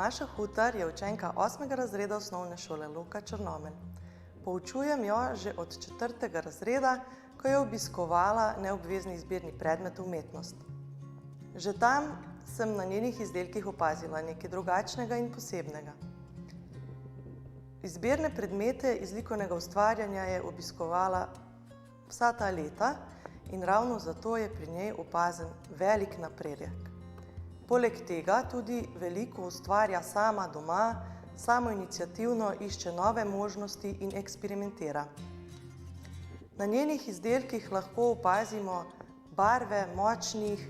Maša Hutar je učenka 8. razreda osnovne šole Luka Črnomelj. Poučujem jo že od 4. razreda, ko je obiskovala neobvezni izbirni predmet umetnost. Že tam sem na njenih izdelkih opazila nekaj drugačnega in posebnega. Izbirne predmete iz likovnega ustvarjanja je obiskovala vsa ta leta in ravno zato je pri njej opazen velik napredek. Poleg tega tudi veliko ustvarja sama doma, samoiniciativno išče nove možnosti in eksperimentira. Na njenih izdelkih lahko opazimo barve močnih,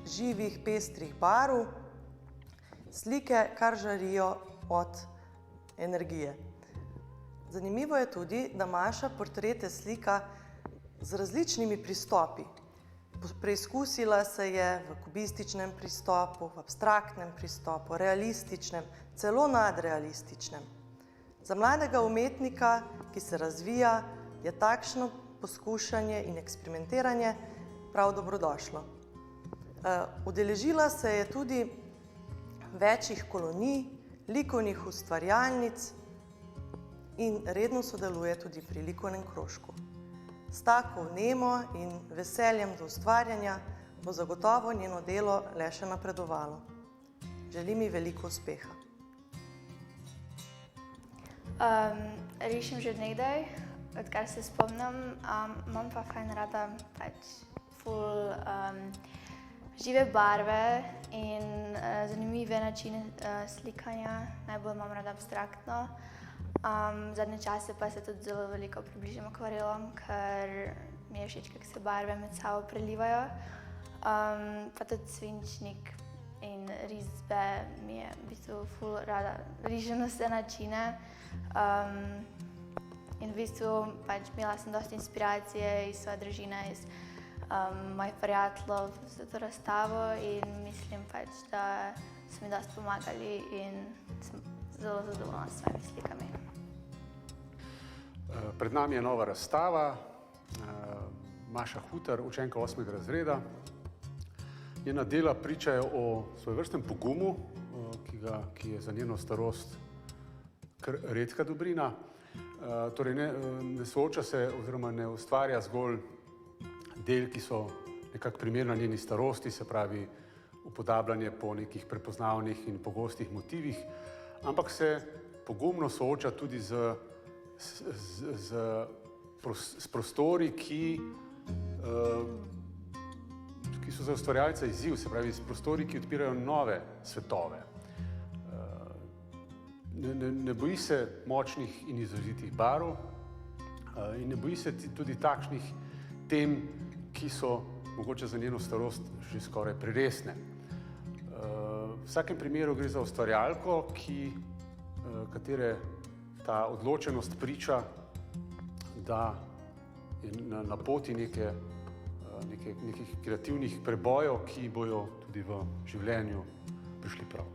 živih, pestrih barv, slike, kar žarijo od energije. Zanimivo je tudi, da Maša portrete slika z različnimi pristopi. Preizkusila se je v kubističnem pristopu, v abstraktnem pristopu, realističnem, celo nadrealističnem. Za mladega umetnika, ki se razvija, je takšno poskušanje in eksperimentiranje prav dobrodošlo. Udeležila se je tudi večjih kolonij, likovnih ustvarjalnic in redno sodeluje tudi pri likovnem krožku. S tako vnemo in veseljem do ustvarjanja bo zagotovo njeno delo le še napredovalo. Želim ji veliko uspeha. Rišem že od nekdaj, odkar se spomnim, imam pa fajn rada ful žive barve in zanimive načine slikanja, najbolj imam rada abstraktno. Zadnje čase pa se tudi zelo veliko približam akvarelom, ker mi je všeč, kako se barve med sabo prelivajo. Pa tudi svinčnik in risbe mi je v bistvu ful rada rižem na vse načine. In v bistvu imela sem dosti inspiracije iz svoje družine, iz mojih prijateljev za to razstavo in mislim da so mi dosti pomagali in sem zelo zadovoljna s svojimi slikami. Pred nami je nova razstava, Maša Hutar, učenka 8. razreda. Njena dela pričajo o svojevrstnem pogumu, ki je za njeno starost kar redka dobrina. Torej ne sooča se oziroma ne ustvarja zgolj del, ki so nekako primerna njeni starosti, se pravi upodabljanje po nekih prepoznavnih in pogostih motivih, ampak se pogumno sooča tudi s prostori, ki so za ustvarjalca izziv, se pravi s prostori, ki odpirajo nove svetove. Ne boji se močnih in izrazitih barv in ne boji se tudi takšnih tem, ki so mogoče za njeno starost že skoraj preresne. V vsakem primeru gre za ustvarjalko, katere ta odločenost priča, da je na poti nekih kreativnih prebojev, ki bojo tudi v življenju prišli prav.